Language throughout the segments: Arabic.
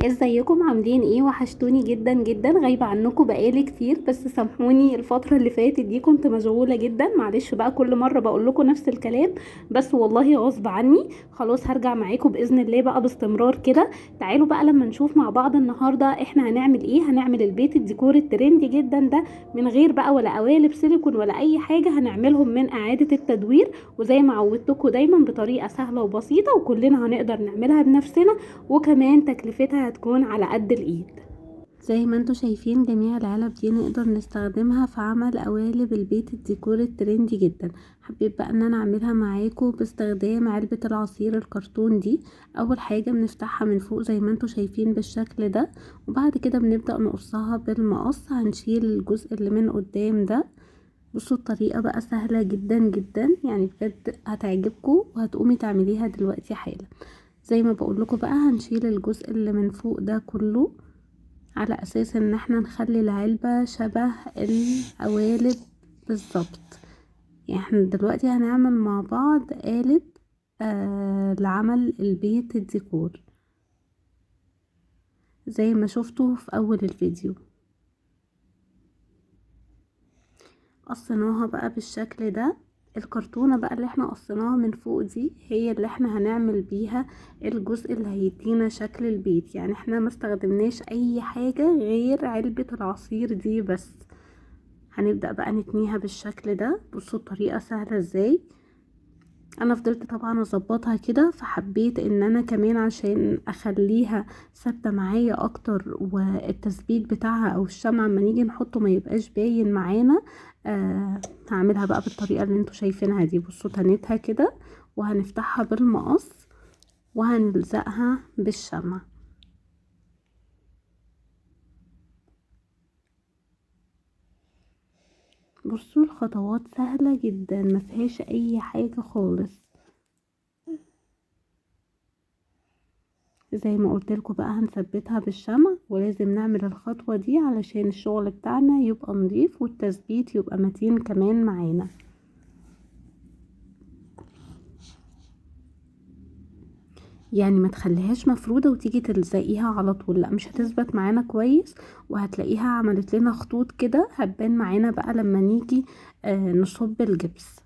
ازيكم عاملين ايه؟ وحشتوني جدا جدا، غايبة عنكم بقالي كتير. بس سامحوني الفترة اللي فاتت دي كنت مشغولة جدا، معلش بقى كل مرة بقول لكم نفس الكلام. بس والله غصب عني. خلاص هرجع معاكم بإذن الله بقى باستمرار كده. تعالوا بقى لما نشوف مع بعض النهاردة احنا هنعمل ايه. هنعمل البيت الديكور الترندي جدا ده من غير بقى ولا قوالب سيليكون ولا اي حاجة، هنعملهم من اعادة التدوير، وزي ما عودتكم دايما بطريقة سهلة وبسيطة وكلنا هنقدر نعملها بنفسنا، وكمان تكلفتها هتكون على قد الايد. زي ما انتوا شايفين جميع العلب دي نقدر نستخدمها في عمل قوالب البيت الديكور الترندي جدا. حبيت بقى ان انا اعملها معاكم باستخدام علبة العصير الكرتون دي. اول حاجة بنفتحها من فوق زي ما انتوا شايفين بالشكل ده، وبعد كده بنبدأ نقصها بالمقص. هنشيل الجزء اللي من قدام ده. بصوا الطريقة بقى سهلة جدا جدا، يعني بجد هتعجبكم وهتقومي تعمليها دلوقتي حالا. زي ما بقول لكم بقى هنشيل الجزء اللي من فوق ده كله، على اساس ان احنا نخلي العلبة شبه القوالب بالظبط. يعني احنا دلوقتي هنعمل مع بعض قالب لعمل البيت الديكور زي ما شفتوا في اول الفيديو. قصيناها بقى بالشكل ده. الكرتونة بقى اللي احنا قصيناها من فوق دي هي اللي احنا هنعمل بيها الجزء اللي هيدينا شكل البيت. يعني احنا ما استخدمناش اي حاجة غير علبة العصير دي بس. هنبدأ بقى نتنيها بالشكل ده. بصوا الطريقة سهلة ازاي. انا فضلت طبعا اظبطها كده، فحبيت ان انا كمان عشان اخليها ثابته معايا اكتر، والتثبيت بتاعها او الشمع اما نيجي نحطه ما يبقاش باين معانا. هعملها بقى بالطريقه اللي انتوا شايفينها دي. بصوا تنيتها كده، وهنفتحها بالمقص وهنلزقها بالشمع. بصوا الخطوات سهله جدا، ما فيهاش اي حاجه خالص. زي ما قلت لكم بقى هنثبتها بالشمع، ولازم نعمل الخطوة دي علشان الشغل بتاعنا يبقى نظيف والتثبيت يبقى متين كمان معانا. يعني ما تخليهاش مفرودة وتيجي تلزقيها على طول، لا مش هتثبت معانا كويس، وهتلاقيها عملت لنا خطوط كده هتبان معانا بقى لما نيجي نصب الجبس.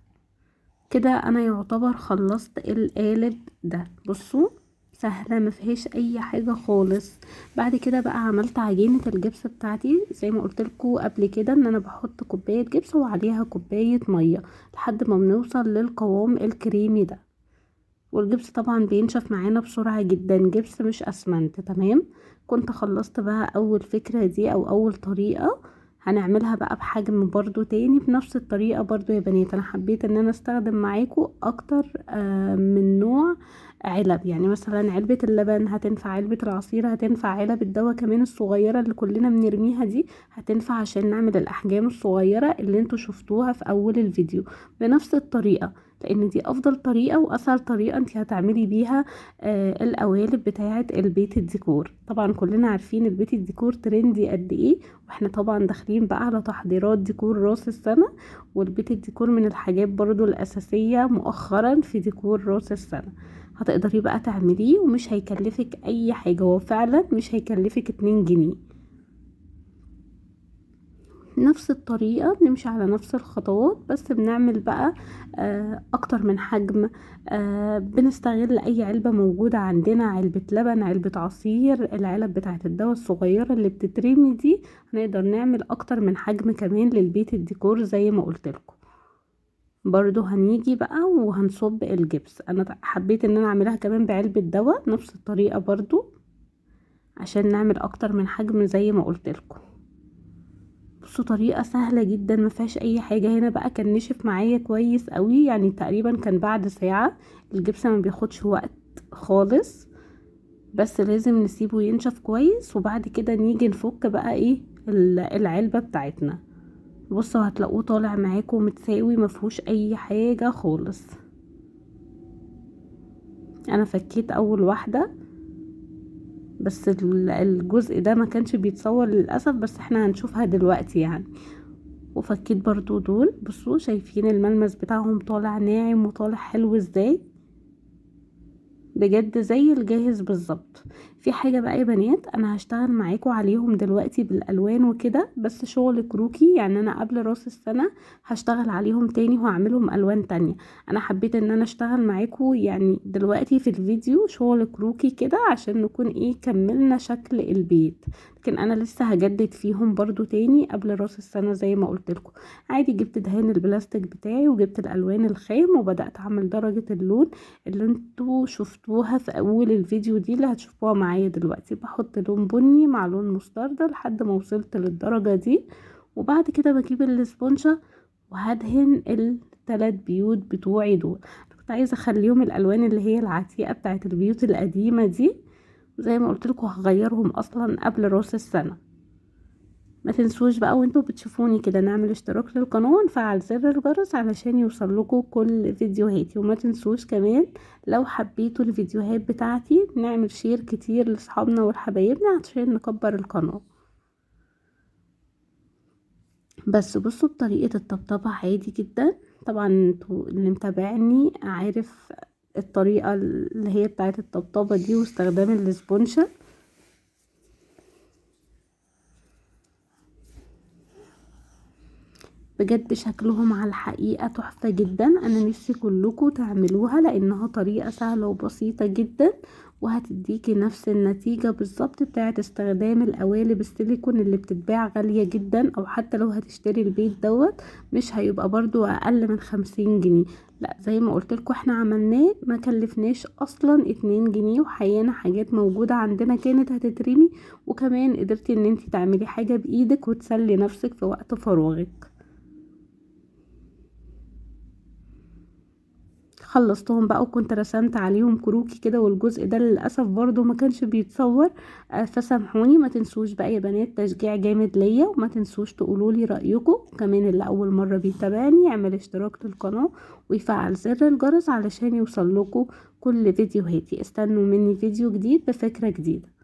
كده انا يعتبر خلصت القالب ده. بصوا سهله ما فيهاش اي حاجه خالص. بعد كده بقى عملت عجينه الجبس بتاعتي زي ما قلت لكم قبل كده، ان انا بحط كوبايه جبس وعليها كوبايه ميه لحد ما بنوصل للقوام الكريمي ده. والجبس طبعا بينشف معانا بسرعه جدا، جبس مش اسمنت. تمام. كنت خلصت بقى اول فكره دي او اول طريقه. هنعملها بقى بحجم برضو تاني بنفس الطريقة برضو يا بنات. انا حبيت ان انا استخدم معاكم اكتر من نوع علب. يعني مثلا علبة اللبن هتنفع، علبة العصير هتنفع، علب الدواء كمان الصغيرة اللي كلنا بنرميها دي هتنفع عشان نعمل الاحجام الصغيرة اللي انتوا شفتوها في اول الفيديو بنفس الطريقة، لان دي افضل طريقة واسهل طريقة انت هتعملي بيها القوالب بتاعة البيت الديكور. طبعا كلنا عارفين البيت الديكور ترندي قد ايه، واحنا طبعا داخلين بقى على تحضيرات ديكور راس السنة، والبيت الديكور من الحاجات برضو الأساسية مؤخرا في ديكور راس السنة. هتقدري بقى تعمليه ومش هيكلفك اي حاجة، هو فعلا مش هيكلفك 2 جنيه. نفس الطريقة بنمشي على نفس الخطوات، بس بنعمل بقى اكتر من حجم. بنستغل اي علبة موجودة عندنا، علبة لبن، علبة عصير، العلب بتاعة الدواء الصغيرة اللي بتترمي دي. هنقدر نعمل اكتر من حجم كمان للبيت الديكور زي ما قلت لكم. برضو هنيجي بقى وهنصب الجبس. انا حبيت ان انا اعملها كمان بعلبة دواء نفس الطريقة برضو عشان نعمل اكتر من حجم زي ما قلت لكم. بصوا طريقة سهلة جدا ما فيهاش اي حاجة. هنا بقى كان نشف معايا كويس قوي، يعني تقريبا كان بعد ساعة. الجبس ما بياخدش وقت خالص، بس لازم نسيبه ينشف كويس وبعد كده نيجي نفك بقى ايه العلبة بتاعتنا. بصوا هتلاقوه طالع معاكم متساوي ما فيهوش اي حاجة خالص. انا فكيت اول واحدة بس الجزء ده ما كانش بيتصور للأسف، بس احنا هنشوفها دلوقتي يعني. وفكيت برضو دول. بصوا شايفين الملمس بتاعهم طالع ناعم وطالع حلو ازاي، بجد زي الجاهز بالظبط. في حاجة بقى يا بنات انا هشتغل معاكم عليهم دلوقتي بالالوان وكده، بس شغل كروكي، يعني انا قبل راس السنة هشتغل عليهم تاني وهعملهم الوان تانية. انا حبيت ان انا اشتغل معاكم يعني دلوقتي في الفيديو شغل كروكي كده عشان نكون ايه كملنا شكل البيت، لكن انا لسه هجدد فيهم برضو تاني قبل راس السنة زي ما قلت لكم. عادي جبت دهان البلاستيك بتاعي وجبت الالوان الخام وبدأت اعمل درجة اللون اللي انتوا شفتوها في اول الفيديو دي اللي هتشوفوها معايا دلوقتي. بحط لون بني مع لون مستردة لحد ما وصلت للدرجة دي، وبعد كده بجيب الاسبونشة وهدهن الثلاث بيوت بتوعي دول. كنت عايزة اخليهم الالوان اللي هي العتيقة بتاعت البيوت القديمة دي، زي ما قلت لكم هغيرهم اصلا قبل راس السنة. ما تنسوش بقى وانتوا بتشوفوني كده نعمل اشتراك للقناة ونفعل زر الجرس علشان يوصلكوا كل فيديوهاتي، وما تنسوش كمان لو حبيتوا الفيديوهات بتاعتي نعمل شير كتير لاصحابنا ولحبايبنا عشان نكبر القناة. بس بصوا بطريقة الطبطبة عادي جدا، طبعا انتوا اللي متابعني عارف الطريقة اللي هي بتاعت الطبطبة دي واستخدام الاسبونشة. بجد شكلهم على الحقيقة تحفة جدا، انا نفسي كلكم تعملوها لانها طريقة سهلة وبسيطة جدا وهتديكي نفس النتيجة بالظبط بتاعت استخدام القوالب السيليكون اللي بتتباع غالية جدا، او حتى لو هتشتري البيت دوت مش هيبقى برضو اقل من 50 جنيه. لا زي ما قلتلكوا احنا عملناه ما كلفناش اصلا 2 جنيه، وحقيقة حاجات موجودة عندنا كانت هتترمي، وكمان قدرتي ان انتي تعملي حاجة بايدك وتسلي نفسك في وقت فراغك. خلصتهم بقى وكنت رسمت عليهم كروكي كده، والجزء ده للأسف برضو ما كانش بيتصور، فسامحوني. ما تنسوش بقى يا بنات تشجيع جامد ليا، وما تنسوش تقولولي رأيكم كمان. اللي أول مرة بيتابعني يعمل اشتراك للقناة ويفعل زر الجرس علشان يوصل لكم كل فيديوهاتي. استنوا مني فيديو جديد بفكرة جديدة.